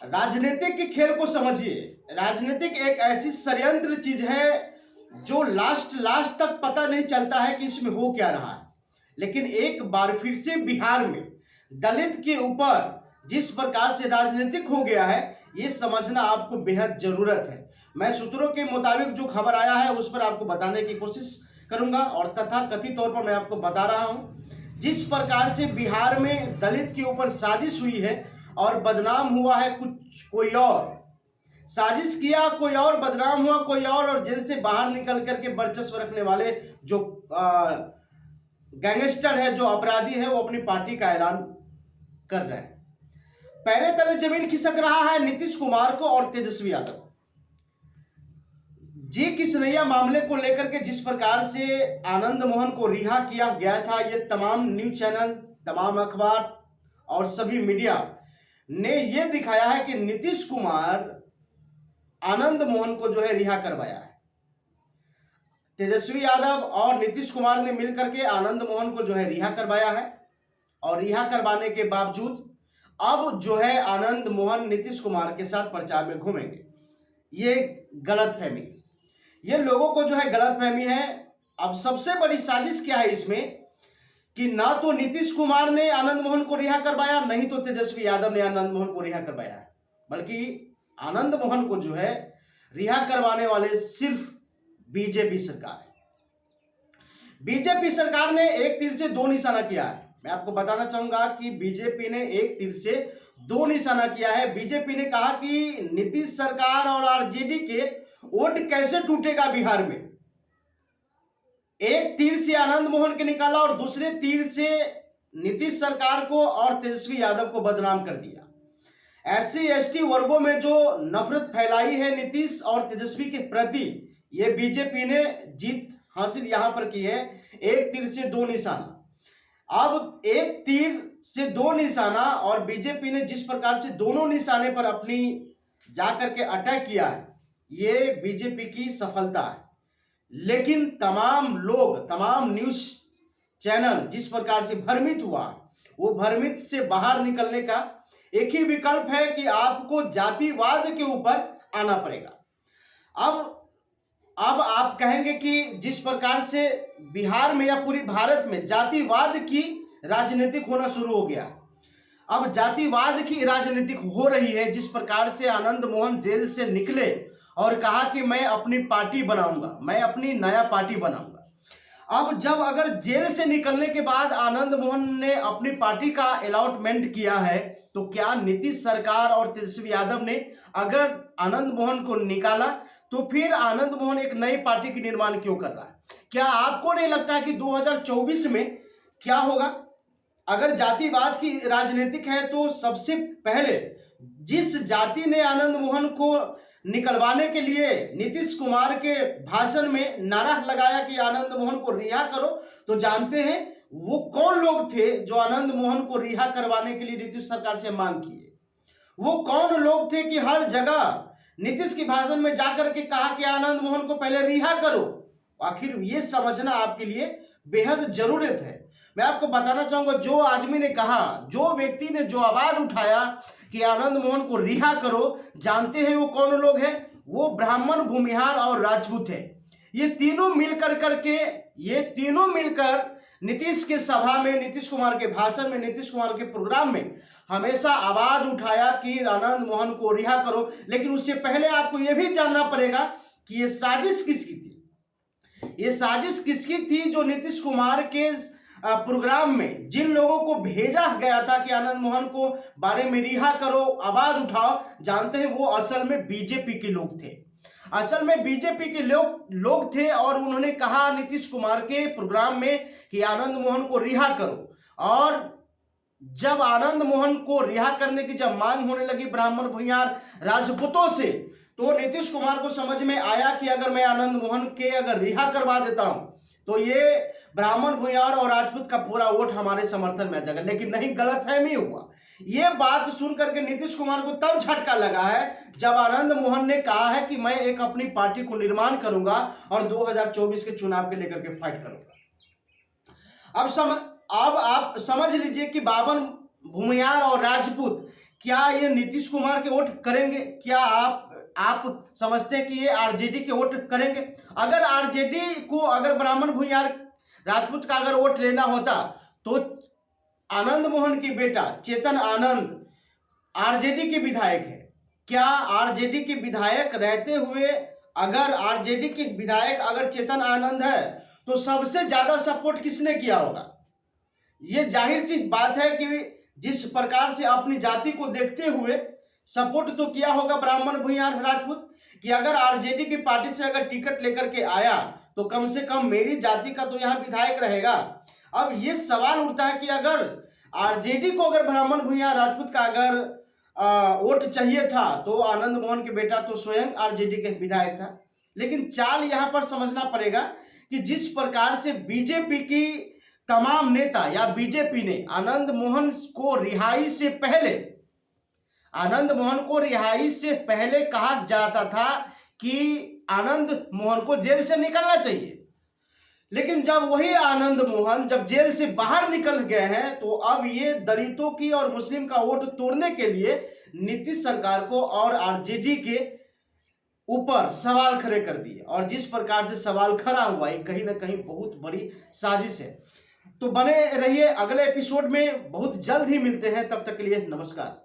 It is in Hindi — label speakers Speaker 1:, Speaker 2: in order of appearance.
Speaker 1: राजनीतिक के खेल को समझिए। राजनीतिक एक ऐसी षड्यंत्र चीज है जो लास्ट तक पता नहीं चलता है कि इसमें हो क्या रहा है। लेकिन एक बार फिर से बिहार में दलित के ऊपर जिस प्रकार से राजनीतिक हो गया है, ये समझना आपको बेहद जरूरत है। मैं सूत्रों के मुताबिक जो खबर आया है उस पर आपको बताने की कोशिश करूंगा और तथा कथित तौर पर मैं आपको बता रहा हूं जिस प्रकार से बिहार में दलित के ऊपर साजिश हुई है और बदनाम हुआ है कोई और, साजिश किया कोई और, बदनाम हुआ कोई और जेल से बाहर निकल करके वर्चस्व रखने वाले जो गैंगस्टर है, जो अपराधी है, वो अपनी पार्टी का ऐलान कर रहे हैं। पैरे तले जमीन खिसक रहा है नीतीश कुमार को और तेजस्वी यादव। जी किसनैया मामले को लेकर के जिस प्रकार से आनंद मोहन को रिहा किया गया था, ये तमाम न्यूज चैनल, तमाम अखबार और सभी मीडिया ने यह दिखाया है कि नीतीश कुमार आनंद मोहन को जो है रिहा करवाया है। तेजस्वी यादव और नीतीश कुमार ने मिलकर के आनंद मोहन को जो है रिहा करवाया है और रिहा करवाने के बावजूद अब जो है आनंद मोहन नीतीश कुमार के साथ प्रचार में घूमेंगे। ये गलतफहमी, ये लोगों को जो है गलतफहमी है। अब सबसे बड़ी साजिश क्या है इसमें कि ना तो नीतीश कुमार ने आनंद मोहन को रिहा करवाया, नहीं तो तेजस्वी यादव ने आनंद मोहन को रिहा करवाया है, बल्कि आनंद मोहन को जो है रिहा करवाने वाले सिर्फ बीजेपी सरकार है। बीजेपी सरकार ने एक तीर से दो निशाना किया है। मैं आपको बताना चाहूंगा कि बीजेपी ने एक तीर से दो निशाना किया है। बीजेपी ने कहा कि नीतीश सरकार और आरजेडी के वोट कैसे टूटेगा बिहार में। एक तीर से आनंद मोहन के निकाला और दूसरे तीर से नीतीश सरकार को और तेजस्वी यादव को बदनाम कर दिया। एससी एसटी वर्गों में जो नफरत फैलाई है नीतीश और तेजस्वी के प्रति, ये बीजेपी ने जीत हासिल यहां पर की है। एक तीर से दो निशाना, अब एक तीर से दो निशाना, और बीजेपी ने जिस प्रकार से दोनों निशाने पर अपनी जाकर के अटैक किया है, ये बीजेपी की सफलता है। लेकिन तमाम लोग, तमाम न्यूज चैनल जिस प्रकार से भ्रमित हुआ, वो भ्रमित से बाहर निकलने का एक ही विकल्प है कि आपको जातिवाद के ऊपर आना पड़ेगा। अब आप कहेंगे कि जिस प्रकार से बिहार में या पूरी भारत में जातिवाद की राजनीतिक होना शुरू हो गया, अब जातिवाद की राजनीतिक हो रही है। जिस प्रकार से आनंद मोहन जेल से निकले और कहा कि मैं अपनी पार्टी बनाऊंगा, मैं अपनी नया पार्टी बनाऊंगा। अब जब अगर जेल से निकलने के बाद आनंद मोहन ने अपनी पार्टी का अलॉटमेंट किया है, तो क्या नीतीश सरकार और तेजस्वी यादव ने अगर आनंद मोहन को निकाला, तो फिर आनंद मोहन एक नई पार्टी की निर्माण क्यों कर रहा है? क्या आपको नहीं लगता कि 2024 में क्या होगा? अगर जातिवाद की राजनीतिक है तो सबसे पहले जिस जाति ने आनंद मोहन को निकलवाने के लिए नीतीश कुमार के भाषण में नारा लगाया कि आनंद मोहन को रिहा करो, तो जानते हैं वो कौन लोग थे जो आनंद मोहन को रिहा करवाने के लिए नीतीश सरकार से मांग किए? वो कौन लोग थे कि हर जगह नीतीश के भाषण में जाकर के कहा कि आनंद मोहन को पहले रिहा करो? आखिर ये समझना आपके लिए बेहद जरूरत है। मैं आपको बताना चाहूंगा, जो आदमी ने कहा, जो व्यक्ति ने जो आवाज उठाया कि आनंद मोहन को रिहा करो, जानते हैं वो कौन लोग हैं? वो ब्राह्मण, भूमिहार और राजपूत है। ये तीनों मिलकर नीतीश के सभा में, नीतीश कुमार के भाषण में, नीतीश कुमार के प्रोग्राम में हमेशा आवाज उठाया कि आनंद मोहन को रिहा करो। लेकिन उससे पहले आपको यह भी जानना पड़ेगा कि ये साजिश किसकी थी। ये साजिश किसकी थी जो नीतीश कुमार के प्रोग्राम में जिन लोगों को भेजा गया था कि आनंद मोहन को बारे में रिहा करो, आवाज उठाओ, जानते हैं वो असल में बीजेपी के लोग थे। असल में बीजेपी के लोग थे और उन्होंने कहा नीतीश कुमार के प्रोग्राम में कि आनंद मोहन को रिहा करो। और जब आनंद मोहन को रिहा करने की जब मांग होने लगी ब्राह्मण, भूमिहार, राजपूतों से, तो नीतीश कुमार को समझ में आया कि अगर मैं आनंद मोहन के अगर रिहा करवा देता हूं तो ये ब्राह्मण, भूमिहार और राजपूत का पूरा वोट हमारे समर्थन में आ जाएगा। लेकिन नहीं, गलतफहमी हुआ। ये बात सुन करके नीतीश कुमार को तब झटका लगा है जब आनंद मोहन ने कहा है कि मैं एक अपनी पार्टी को निर्माण करूंगा और 2024 के चुनाव के लेकर के फाइट करूंगा। अब आप समझ लीजिए कि बावन, भूमिहार और राजपूत क्या ये नीतीश कुमार के वोट करेंगे? क्या आप समझते हैं कि ये आरजेडी के वोट करेंगे? अगर आरजेडी को अगर ब्राह्मण भूमिहार राजपूत का अगर वोट लेना होता तो आनंद मोहन की बेटा चेतन आनंद आरजेडी के विधायक है। क्या आरजेडी के विधायक रहते हुए अगर आरजेडी के विधायक अगर चेतन आनंद है तो सबसे ज्यादा सपोर्ट किसने किया होगा? ये जाहिर सी बात है कि जिस प्रकार से अपनी जाति को देखते हुए सपोर्ट तो किया होगा ब्राह्मण भूमिहार राजपूत कि अगर आरजेडी की पार्टी से अगर टिकट लेकर के आया तो कम से कम मेरी जाति का तो यहाँ विधायक रहेगा। अब ये सवाल उठता है कि अगर आरजेडी को अगर ब्राह्मण भूमिहार राजपूत का अगर वोट चाहिए था तो आनंद मोहन के बेटा तो स्वयं आरजेडी के विधायक था। लेकिन चाल यहां पर समझना पड़ेगा कि जिस प्रकार से बीजेपी की तमाम नेता या बीजेपी ने आनंद मोहन को रिहाई से पहले कहा जाता था कि आनंद मोहन को जेल से निकलना चाहिए, लेकिन जब वही आनंद मोहन जब जेल से बाहर निकल गए हैं तो अब ये दलितों की और मुस्लिम का वोट तोड़ने के लिए नीतीश सरकार को और आरजेडी के ऊपर सवाल खड़े कर दिए। और जिस प्रकार से सवाल खड़ा हुआ ये कहीं ना कहीं बहुत बड़ी साजिश है। तो बने रहिए, अगले एपिसोड में बहुत जल्द ही मिलते हैं, तब तक के लिए नमस्कार।